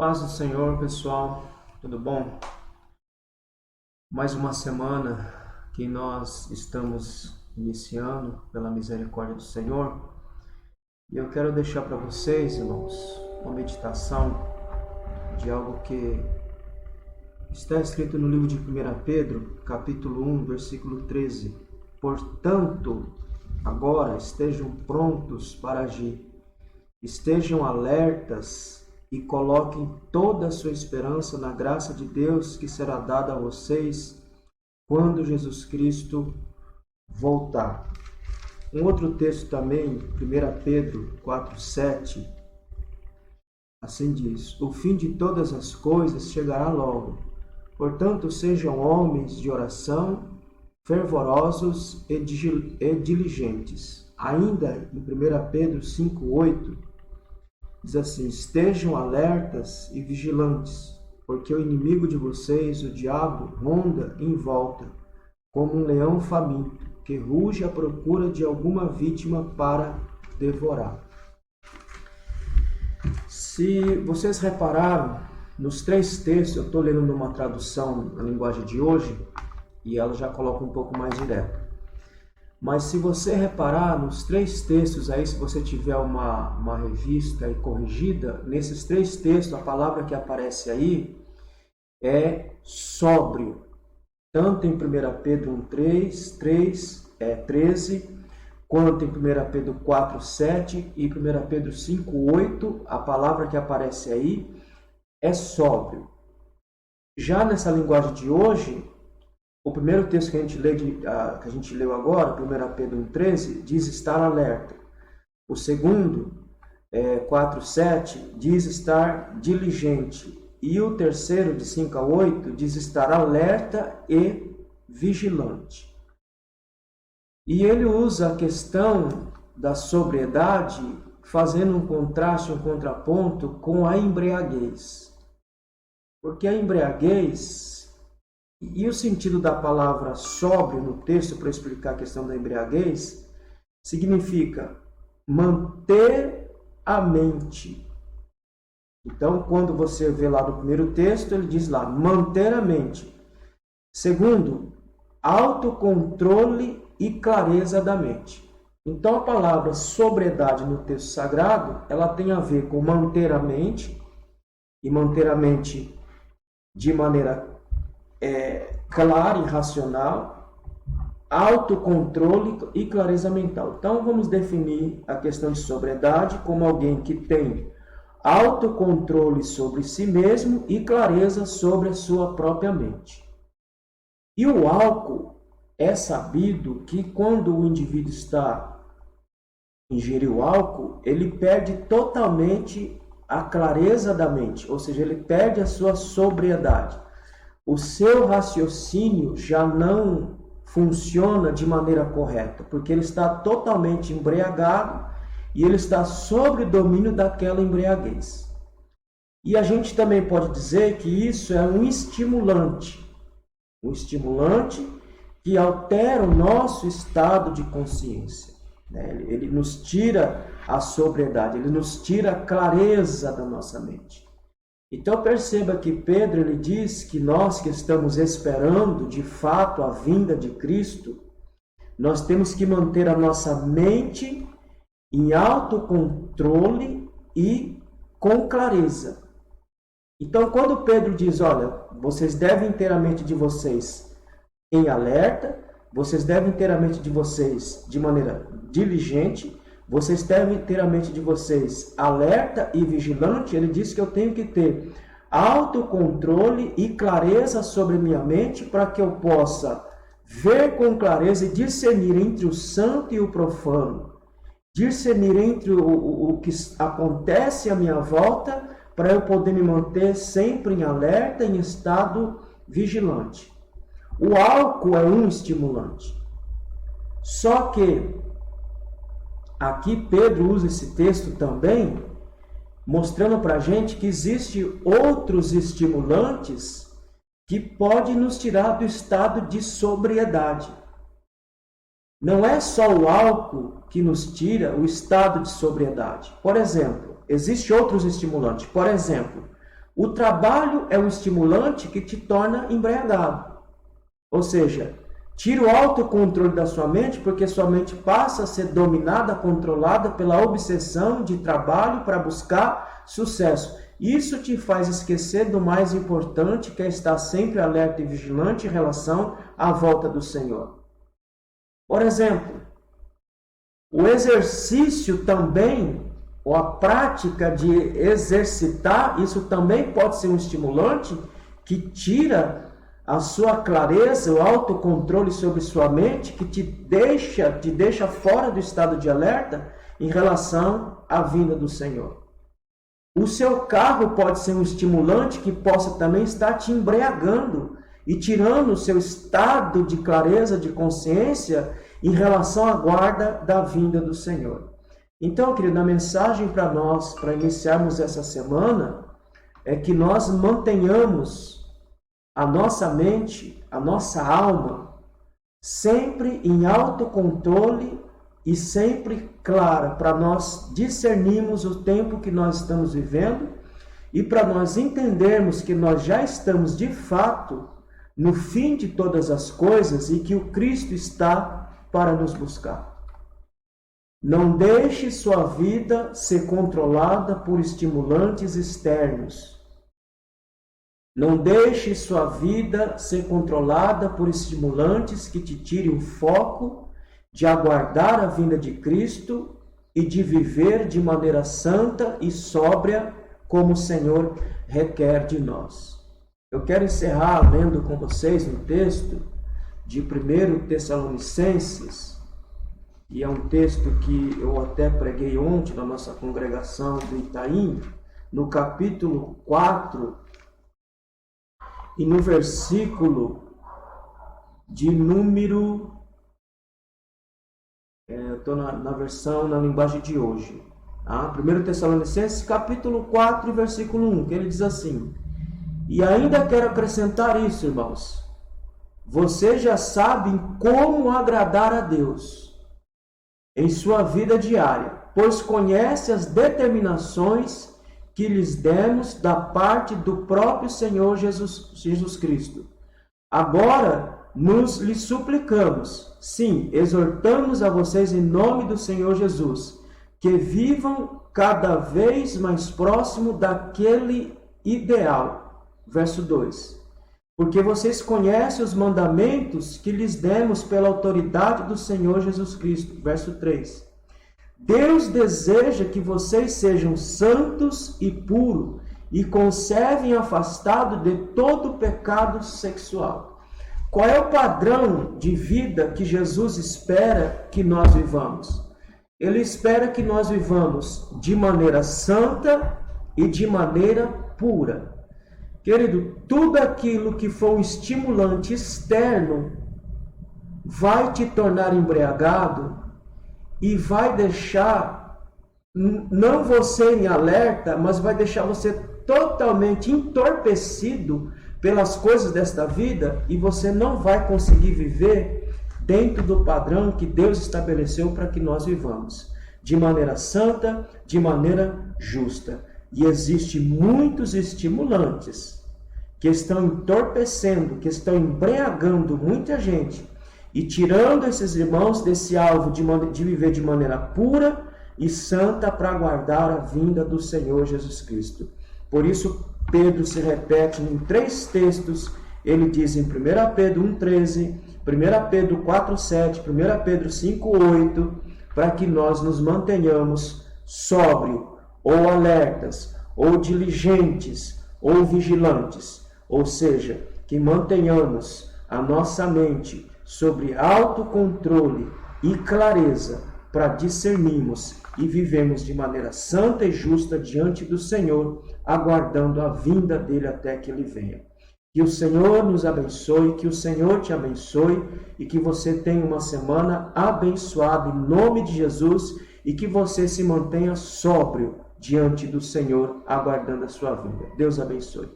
Paz do Senhor, pessoal, tudo bom? Mais uma semana que nós estamos iniciando pela misericórdia do Senhor, e eu quero deixar para vocês, irmãos, uma meditação de algo que está escrito no livro de 1 Pedro, capítulo 1, versículo 13. Portanto, agora estejam prontos para agir, estejam alertas e coloquem toda a sua esperança na graça de Deus que será dada a vocês quando Jesus Cristo voltar. Um outro texto também, 1 Pedro 4,7, assim diz: o fim de todas as coisas chegará logo. Portanto, sejam homens de oração, fervorosos e diligentes. Ainda em 1 Pedro 5,8, diz assim: estejam alertas e vigilantes, porque o inimigo de vocês, o diabo, ronda em volta, como um leão faminto, que ruge à procura de alguma vítima para devorar. Se vocês repararam, nos três textos, eu estou lendo numa tradução na linguagem de hoje, e ela já coloca um pouco mais direto. Mas se você reparar nos três textos aí, se você tiver uma revista aí corrigida, nesses três textos, a palavra que aparece aí é sóbrio. Tanto em 1 Pedro 13, quanto em 1 Pedro 4,7 e 1 Pedro 5,8, a palavra que aparece aí é sóbrio. Já nessa linguagem de hoje, o primeiro texto que a gente leu agora, 1 Pedro 1,13, diz estar alerta. O segundo, 4,7, diz estar diligente. E o terceiro, de 5 a 8, diz estar alerta e vigilante. E ele usa a questão da sobriedade, fazendo um contraste, um contraponto com a embriaguez. Porque a embriaguez, e o sentido da palavra sóbrio no texto, para explicar a questão da embriaguez, significa manter a mente. Então, quando você vê lá no primeiro texto, ele diz lá, manter a mente. Segundo, autocontrole e clareza da mente. Então, a palavra sobriedade no texto sagrado, ela tem a ver com manter a mente, e manter a mente de maneira clara e racional, autocontrole e clareza mental. Então, vamos definir a questão de sobriedade como alguém que tem autocontrole sobre si mesmo e clareza sobre a sua própria mente. E o álcool, é sabido que quando o indivíduo está ingerindo álcool, ele perde totalmente a clareza da mente, ou seja, ele perde a sua sobriedade. O seu raciocínio já não funciona de maneira correta, porque ele está totalmente embriagado e ele está sob o domínio daquela embriaguez. E a gente também pode dizer que isso é um estimulante que altera o nosso estado de consciência. Ele nos tira a sobriedade, ele nos tira a clareza da nossa mente. Então perceba que Pedro ele diz que nós que estamos esperando de fato a vinda de Cristo, nós temos que manter a nossa mente em autocontrole e com clareza. Então quando Pedro diz, olha, vocês devem ter a mente de vocês em alerta, vocês devem ter a mente de vocês de maneira diligente, vocês devem ter a mente de vocês alerta e vigilante. Ele diz que eu tenho que ter autocontrole e clareza sobre minha mente para que eu possa ver com clareza e discernir entre o santo e o profano, discernir entre o que acontece à minha volta para eu poder me manter sempre em alerta, em estado vigilante. O álcool é um estimulante. Só que aqui Pedro usa esse texto também, mostrando para a gente que existem outros estimulantes que podem nos tirar do estado de sobriedade. Não é só o álcool que nos tira o estado de sobriedade. Por exemplo, existem outros estimulantes. Por exemplo, O trabalho é um estimulante que te torna embriagado. Ou seja, tira o autocontrole da sua mente, porque sua mente passa a ser dominada, controlada pela obsessão de trabalho para buscar sucesso. Isso te faz esquecer do mais importante, que é estar sempre alerta e vigilante em relação à volta do Senhor. Por exemplo, o exercício também, ou a prática de exercitar, isso também pode ser um estimulante que tira a sua clareza, o autocontrole sobre sua mente, que te deixa fora do estado de alerta em relação à vinda do Senhor. O seu carro pode ser um estimulante que possa também estar te embriagando e tirando o seu estado de clareza, de consciência em relação à guarda da vinda do Senhor. Então, querido, a mensagem para nós, para iniciarmos essa semana, é que nós mantenhamos a nossa mente, a nossa alma, sempre em autocontrole e sempre clara, para nós discernirmos o tempo que nós estamos vivendo e para nós entendermos que nós já estamos de fato no fim de todas as coisas e que o Cristo está para nos buscar. Não deixe sua vida ser controlada por estimulantes externos. Não deixe sua vida ser controlada por estimulantes que te tirem o foco de aguardar a vinda de Cristo e de viver de maneira santa e sóbria como o Senhor requer de nós. Eu quero encerrar lendo com vocês um texto de 1 Tessalonicenses, e é um texto que eu até preguei ontem na nossa congregação do Itaim, no capítulo 4, e no versículo de número... eu estou na versão, na linguagem de hoje. 1 Tessalonicenses, capítulo 4, versículo 1, que ele diz assim: e ainda quero acrescentar isso, irmãos. Vocês já sabem como agradar a Deus em sua vida diária, pois conhece as determinações que lhes demos da parte do próprio Senhor Jesus Cristo. Agora, lhes suplicamos, sim, exortamos a vocês em nome do Senhor Jesus, que vivam cada vez mais próximo daquele ideal. Verso 2. Porque vocês conhecem os mandamentos que lhes demos pela autoridade do Senhor Jesus Cristo. Verso 3. Deus deseja que vocês sejam santos e puros e conservem afastado de todo pecado sexual. Qual é o padrão de vida que Jesus espera que nós vivamos? Ele espera que nós vivamos de maneira santa e de maneira pura. Querido, tudo aquilo que for um estimulante externo vai te tornar embriagado e vai deixar, não você em alerta, mas vai deixar você totalmente entorpecido pelas coisas desta vida e você não vai conseguir viver dentro do padrão que Deus estabeleceu para que nós vivamos, de maneira santa, de maneira justa. E existem muitos estimulantes que estão entorpecendo, que estão embriagando muita gente e tirando esses irmãos desse alvo de viver de maneira pura e santa para aguardar a vinda do Senhor Jesus Cristo. Por isso, Pedro se repete em 3 textos. Ele diz em 1 Pedro 1,13, 1 Pedro 4,7, 1 Pedro 5,8, para que nós nos mantenhamos sóbrios, ou alertas, ou diligentes, ou vigilantes. Ou seja, que mantenhamos a nossa mente sobre autocontrole e clareza para discernirmos e vivemos de maneira santa e justa diante do Senhor, aguardando a vinda dele até que ele venha. Que o Senhor nos abençoe, que o Senhor te abençoe e que você tenha uma semana abençoada em nome de Jesus e que você se mantenha sóbrio diante do Senhor, aguardando a sua vinda. Deus abençoe.